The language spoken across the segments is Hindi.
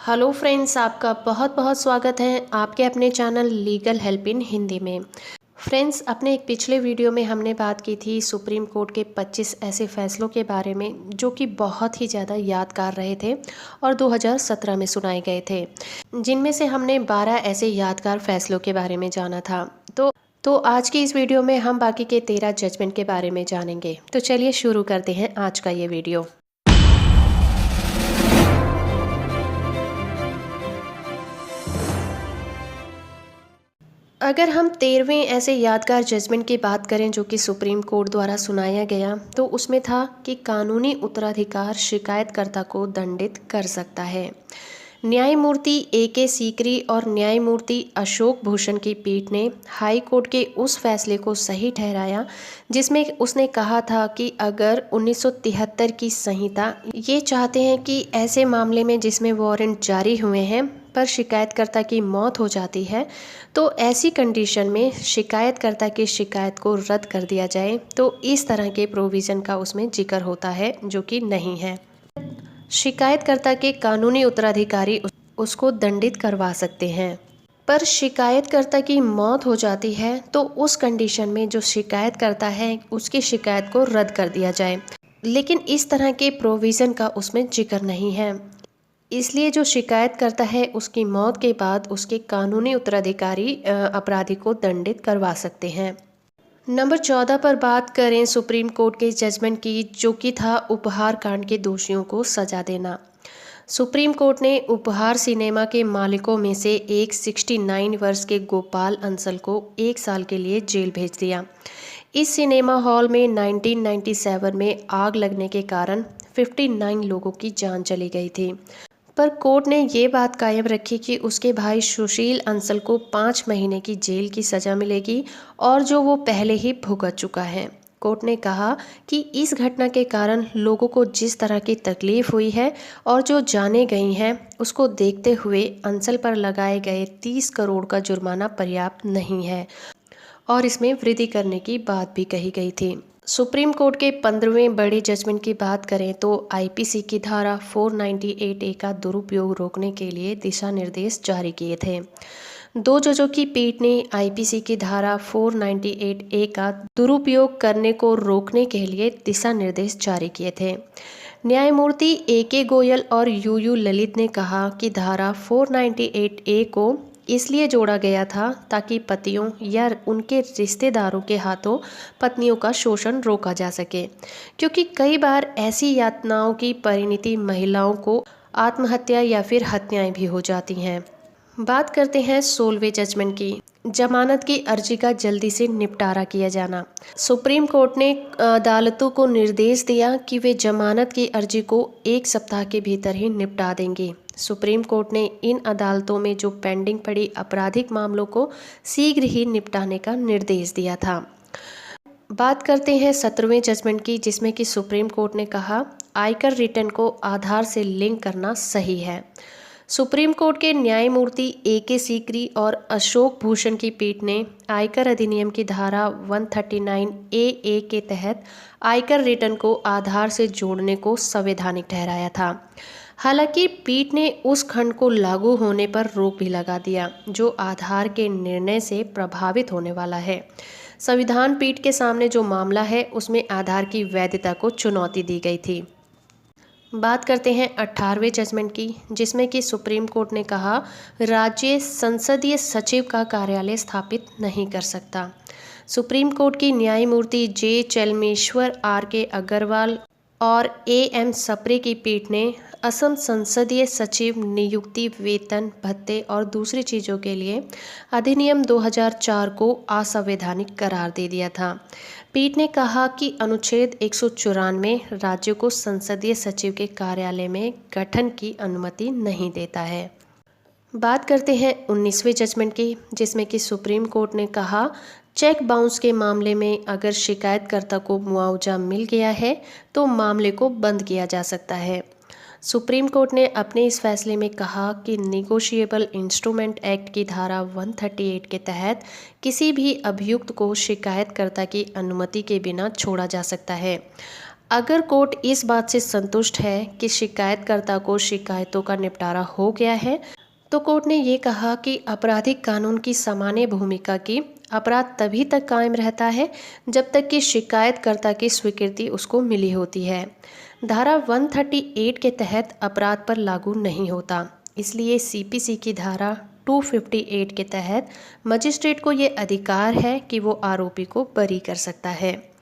हेलो फ्रेंड्स, आपका बहुत बहुत स्वागत है आपके अपने channel legal help in Hindi में। फ्रेंड्स, अपने एक पिछले वीडियो में हमने बात की थी सुप्रीम कोर्ट के 25 ऐसे फैसलों के बारे में जो कि बहुत ही ज़्यादा यादगार रहे थे और 2017 में सुनाए गए थे, जिनमें से हमने 12 ऐसे यादगार फैसलों के बारे में जाना था। तो आज की इस वीडियो में हम बाकी के 13 जजमेंट के बारे में जानेंगे। तो चलिए शुरू करते हैं आज का ये वीडियो। अगर हम 13वें ऐसे यादगार जजमेंट की बात करें जो कि सुप्रीम कोर्ट द्वारा सुनाया गया, तो उसमें था कि कानूनी उत्तराधिकार शिकायतकर्ता को दंडित कर सकता है। न्यायमूर्ति A.K. सीकरी और न्यायमूर्ति अशोक भूषण की पीठ ने हाई कोर्ट के उस फैसले को सही ठहराया जिसमें उसने कहा था कि अगर 1973 की संहिता ये चाहते हैं कि ऐसे मामले में जिसमें वारंट जारी हुए हैं पर शिकायतकर्ता की मौत हो जाती है, तो ऐसी कंडीशन में शिकायतकर्ता की शिकायत को रद्द कर दिया जाए, तो इस तरह के प्रोविज़न का उसमें जिक्र होता है जो कि नहीं है। शिकायतकर्ता के कानूनी उत्तराधिकारी उसको दंडित करवा सकते हैं, पर शिकायतकर्ता की मौत हो जाती है तो उस कंडीशन में जो शिकायतकर्ता है उसकी शिकायत को रद्द कर दिया जाए, लेकिन इस तरह के प्रोविज़न का उसमें जिक्र नहीं है। इसलिए जो शिकायत करता है उसकी मौत के बाद उसके कानूनी उत्तराधिकारी अपराधी को दंडित करवा सकते हैं। नंबर 14 पर बात करें सुप्रीम कोर्ट के जजमेंट की, जो कि था उपहार कांड के दोषियों को सजा देना। सुप्रीम कोर्ट ने उपहार सिनेमा के मालिकों में से एक 69 वर्ष के गोपाल अंसल को 1 साल के लिए जेल भेज दिया। इस सिनेमा हॉल में 1997 में आग लगने के कारण 59 लोगों की जान चली गई थी, पर कोर्ट ने ये बात कायम रखी कि उसके भाई सुशील अंसल को 5 महीने की जेल की सज़ा मिलेगी और जो वो पहले ही भुगत चुका है। कोर्ट ने कहा कि इस घटना के कारण लोगों को जिस तरह की तकलीफ हुई है और जो जाने गई हैं उसको देखते हुए अंसल पर लगाए गए 30 करोड़ का जुर्माना पर्याप्त नहीं है और इसमें वृद्धि करने की बात भी कही गई थी। सुप्रीम कोर्ट के 15वें बड़े जजमेंट की बात करें तो आईपीसी की धारा 498A का दुरुपयोग रोकने के लिए दिशा निर्देश जारी किए थे। 2 जजों की पीठ ने आईपीसी की धारा 498A का दुरुपयोग करने को रोकने के लिए दिशा निर्देश जारी किए थे। न्यायमूर्ति A.K. गोयल और यू ललित ने कहा कि धारा 498A को इसलिए जोड़ा गया था ताकि पतियों या उनके रिश्तेदारों के हाथों पत्नियों का शोषण रोका जा सके, क्योंकि कई बार ऐसी यातनाओं की परिणति महिलाओं को आत्महत्या या फिर हत्याएं भी हो जाती हैं। बात करते हैं 16वें जजमेंट की, जमानत की अर्जी का जल्दी से निपटारा किया जाना। सुप्रीम कोर्ट ने अदालतों को निर्देश दिया कि वे जमानत की अर्जी को 1 सप्ताह के भीतर ही निपटा देंगे। सुप्रीम कोर्ट ने इन अदालतों में जो पेंडिंग पड़ी आपराधिक मामलों को शीघ्र ही निपटाने का निर्देश दिया था। बात करते हैं 17वें जजमेंट की, जिसमें कि सुप्रीम कोर्ट ने कहा आयकर रिटर्न को आधार से लिंक करना सही है। सुप्रीम कोर्ट के न्यायमूर्ति A.K. सीकरी और अशोक भूषण की पीठ ने आयकर अधिनियम की धारा 139A के तहत आयकर रिटर्न को आधार से जोड़ने को संवैधानिक ठहराया था। हालांकि पीठ ने उस खंड को लागू होने पर रोक भी लगा दिया जो आधार के निर्णय से प्रभावित होने वाला है। संविधान पीठ के सामने जो मामला है उसमें आधार की वैधता को चुनौती दी गई थी। बात करते हैं 18वें जजमेंट की, जिसमें कि सुप्रीम कोर्ट ने कहा राज्य संसदीय सचिव का कार्यालय स्थापित नहीं कर सकता। सुप्रीम कोर्ट की न्यायमूर्ति J. चलमेश्वर, R.K. अग्रवाल और A.M. सप्रे की पीठ ने असम संसदीय सचिव नियुक्ति, वेतन, भत्ते और दूसरी चीज़ों के लिए अधिनियम 2004 को असंवैधानिक करार दे दिया था। पीठ ने कहा कि अनुच्छेद 194 राज्यों को संसदीय सचिव के कार्यालय में गठन की अनुमति नहीं देता है। बात करते हैं 19वें जजमेंट की, जिसमें कि सुप्रीम कोर्ट ने कहा चेक बाउंस के मामले में अगर शिकायतकर्ता को मुआवजा मिल गया है तो मामले को बंद किया जा सकता है। सुप्रीम कोर्ट ने अपने इस फैसले में कहा कि निगोशिएबल इंस्ट्रूमेंट एक्ट की धारा 138 के तहत किसी भी अभियुक्त को शिकायतकर्ता की अनुमति के बिना छोड़ा जा सकता है। अगर कोर्ट इस बात से संतुष्ट है कि शिकायतकर्ता को शिकायतों का निपटारा हो गया है, तो कोर्ट ने ये कहा कि आपराधिक कानून की सामान्य भूमिका की अपराध तभी तक कायम रहता है जब तक कि शिकायतकर्ता की स्वीकृति उसको मिली होती है। धारा 138 के तहत अपराध पर लागू नहीं होता, इसलिए सीपीसी की धारा 258 के तहत मजिस्ट्रेट को ये अधिकार है कि वो आरोपी को बरी कर सकता है।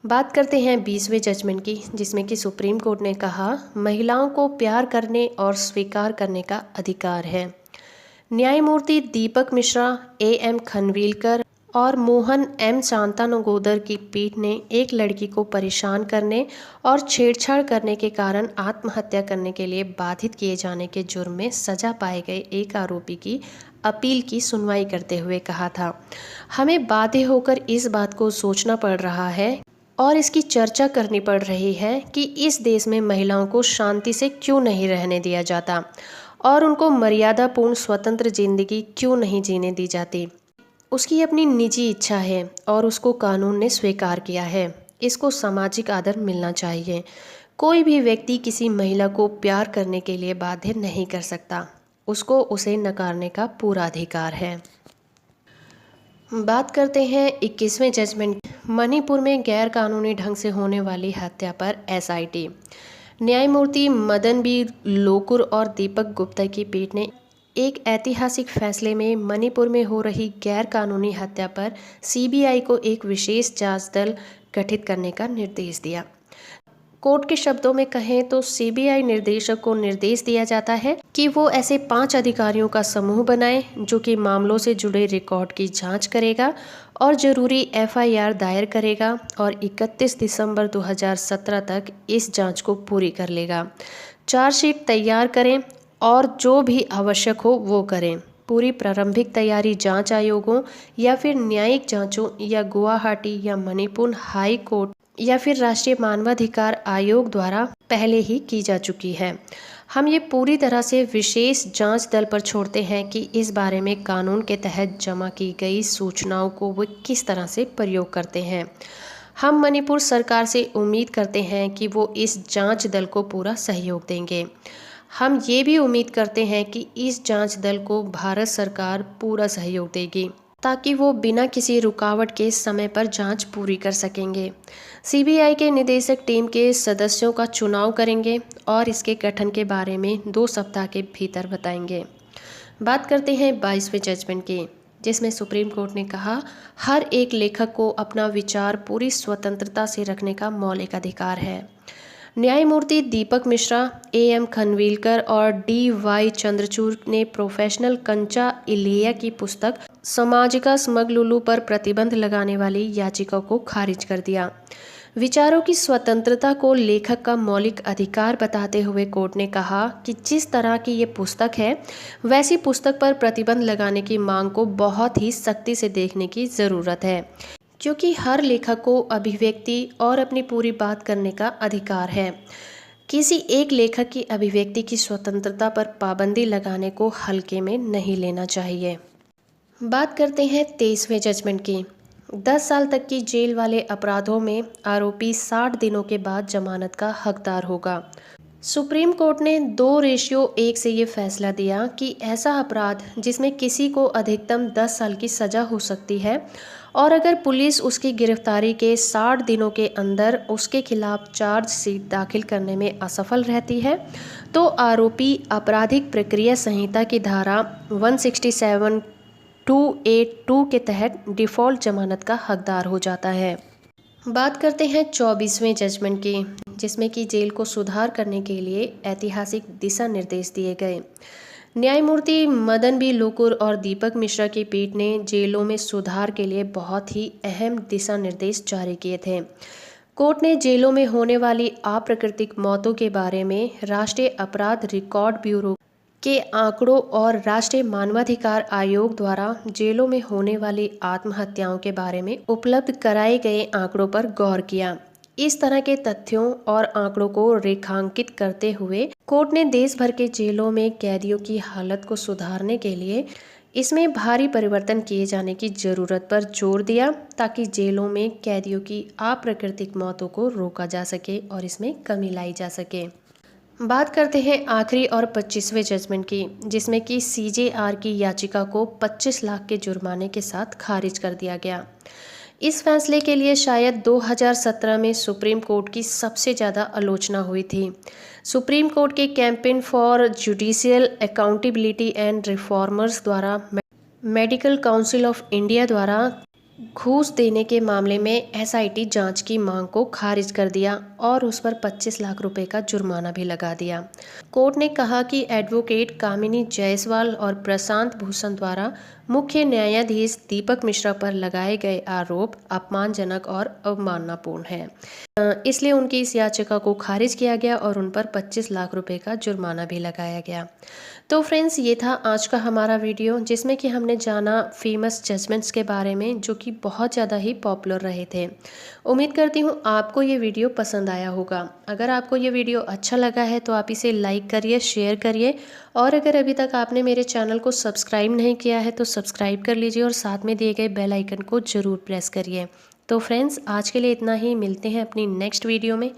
बात करते हैं 20वें जजमेंट की, जिसमें कि सुप्रीम कोर्ट ने कहा महिलाओं को प्यार करने और स्वीकार करने का अधिकार है। न्यायमूर्ति दीपक मिश्रा, एएम खनविलकर और मोहन एम शांतनगोदर की पीठ ने एक लड़की को परेशान करने और छेड़छाड़ करने के कारण आत्महत्या करने के लिए बाधित किए जाने के जुर्म में सजा पाए गए एक आरोपी की अपील की सुनवाई करते हुए कहा था, हमें बाध्य होकर इस बात को सोचना पड़ रहा है और इसकी चर्चा करनी पड़ रही है कि इस देश में महिलाओं को शांति से क्यों नहीं रहने दिया जाता और उनको मर्यादापूर्ण स्वतंत्र जिंदगी क्यों नहीं जीने दी जाती। उसकी अपनी निजी इच्छा है और उसको कानून ने स्वीकार किया है। इसको सामाजिक आदर मिलना चाहिए। कोई भी व्यक्ति किसी महिला को प्यार करने के लिए बाध्य नहीं कर सकता। उसको उसे नकारने का पूरा अधिकार है। बात करते हैं 21वें जजमेंट। मणिपुर में गैर कानूनी ढंग से होने वाली हत्या पर एसआईटी। न्यायमूर्ति मदन बी लोकुर और दीपक गुप्ता की पीठ ने एक ऐतिहासिक फैसले में मणिपुर में हो रही गैर कानूनी हत्या पर सीबीआई को एक विशेष जांच दल गठित करने का निर्देश दिया। कोर्ट के शब्दों में कहें तो सीबीआई निर्देशक को निर्देश दिया जाता है कि वो ऐसे 5 अधिकारियों का समूह बनाए जो कि मामलों से जुड़े रिकॉर्ड की जांच करेगा और जरूरी एफआईआर दायर करेगा और 31 दिसंबर 2017 तक इस जांच को पूरी कर लेगा। चार्जशीट तैयार करें और जो भी आवश्यक हो वो करें। पूरी प्रारंभिक तैयारी जांच आयोगों या फिर न्यायिक जांचों या गुवाहाटी या मणिपुर हाई कोर्ट या फिर राष्ट्रीय मानवाधिकार आयोग द्वारा पहले ही की जा चुकी है। हम ये पूरी तरह से विशेष जांच दल पर छोड़ते हैं कि इस बारे में कानून के तहत जमा की गई सूचनाओं को वो किस तरह से प्रयोग करते हैं। हम मणिपुर सरकार से उम्मीद करते हैं कि वो इस जांच दल को पूरा सहयोग देंगे। हम ये भी उम्मीद करते हैं कि इस जांच दल को भारत सरकार पूरा सहयोग देगी ताकि वो बिना किसी रुकावट के समय पर जांच पूरी कर सकेंगे। सीबीआई के निदेशक टीम के सदस्यों का चुनाव करेंगे और इसके गठन के बारे में 2 सप्ताह के भीतर बताएंगे। बात करते हैं 22वें जजमेंट की, जिसमें सुप्रीम कोर्ट ने कहा हर एक लेखक को अपना विचार पूरी स्वतंत्रता से रखने का मौलिक अधिकार है। न्यायमूर्ति दीपक मिश्रा, एएम खनविलकर और डीवाई चंद्रचूड़ ने प्रोफेशनल कंचा इलिया की पुस्तक समाजिका स्मगलुलु पर प्रतिबंध लगाने वाली याचिका को खारिज कर दिया। विचारों की स्वतंत्रता को लेखक का मौलिक अधिकार बताते हुए कोर्ट ने कहा कि जिस तरह की ये पुस्तक है वैसी पुस्तक पर प्रतिबंध लगाने की मांग को बहुत ही सख्ती से देखने की ज़रूरत है, क्योंकि हर लेखक को अभिव्यक्ति और अपनी पूरी बात करने का अधिकार है। किसी एक लेखक की अभिव्यक्ति की स्वतंत्रता पर पाबंदी लगाने को हल्के में नहीं लेना चाहिए। बात करते हैं 23वें जजमेंट की। 10 साल तक की जेल वाले अपराधों में आरोपी 60 दिनों के बाद जमानत का हकदार होगा। सुप्रीम कोर्ट ने 2:1 से ये फैसला दिया कि ऐसा अपराध जिसमें किसी को अधिकतम 10 साल की सज़ा हो सकती है और अगर पुलिस उसकी गिरफ्तारी के 60 दिनों के अंदर उसके खिलाफ चार्जशीट दाखिल करने में असफल रहती है तो आरोपी आपराधिक प्रक्रिया संहिता की धारा 167(2)(a)(2) के तहत डिफ़ॉल्ट जमानत का हकदार हो जाता है। बात करते हैं 24वें जजमेंट की, जिसमें कि जेल को सुधार करने के लिए ऐतिहासिक दिशा निर्देश दिए गए। न्यायमूर्ति मदन बी लोकुर और दीपक मिश्रा की पीठ ने जेलों में सुधार के लिए बहुत ही अहम दिशा निर्देश जारी किए थे। कोर्ट ने जेलों में होने वाली अप्राकृतिक मौतों के बारे में राष्ट्रीय अपराध रिकॉर्ड ब्यूरो के आंकड़ों और राष्ट्रीय मानवाधिकार आयोग द्वारा जेलों में होने वाली आत्महत्याओं के बारे में उपलब्ध कराए गए आंकड़ों पर गौर किया। इस तरह के तथ्यों और आंकड़ों को रेखांकित करते हुए कोर्ट ने देश भर के जेलों में कैदियों की हालत को सुधारने के लिए इसमें भारी परिवर्तन किए जाने की ज़रूरत पर जोर दिया ताकि जेलों में कैदियों की अप्राकृतिक मौतों को रोका जा सके और इसमें कमी लाई जा सके। बात करते हैं आखिरी और 25वें जजमेंट की, जिसमें कि सीजेआर की याचिका को 25 लाख के जुर्माने के साथ खारिज कर दिया गया। इस फैसले के लिए शायद 2017 में सुप्रीम कोर्ट की सबसे ज़्यादा आलोचना हुई थी। सुप्रीम कोर्ट के campaign for judicial accountability and reformers द्वारा मेडिकल काउंसिल ऑफ इंडिया द्वारा घूस देने के मामले में एसआईटी जांच की मांग को खारिज कर दिया और उस पर 25 लाख रुपए का जुर्माना भी लगा दिया। कोर्ट ने कहा कि एडवोकेट कामिनी जायसवाल और प्रशांत भूषण द्वारा मुख्य न्यायाधीश दीपक मिश्रा पर लगाए गए आरोप अपमानजनक और अवमाननापूर्ण है, इसलिए उनकी इस याचिका को खारिज किया गया और उन पर 25 लाख रुपए का जुर्माना भी लगाया गया। तो फ्रेंड्स, ये था आज का हमारा वीडियो, जिसमें कि हमने जाना फेमस जजमेंट्स के बारे में जो कि बहुत ज़्यादा ही पॉपुलर रहे थे। उम्मीद करती हूँ आपको ये वीडियो पसंद आया होगा। अगर आपको ये वीडियो अच्छा लगा है तो आप इसे लाइक करिए, शेयर करिए, और अगर अभी तक आपने मेरे चैनल को सब्सक्राइब नहीं किया है तो सब्सक्राइब कर लीजिए और साथ में दिए गए बेल आइकन को ज़रूर प्रेस करिए। तो फ्रेंड्स, आज के लिए इतना ही। मिलते हैं अपनी नेक्स्ट वीडियो में।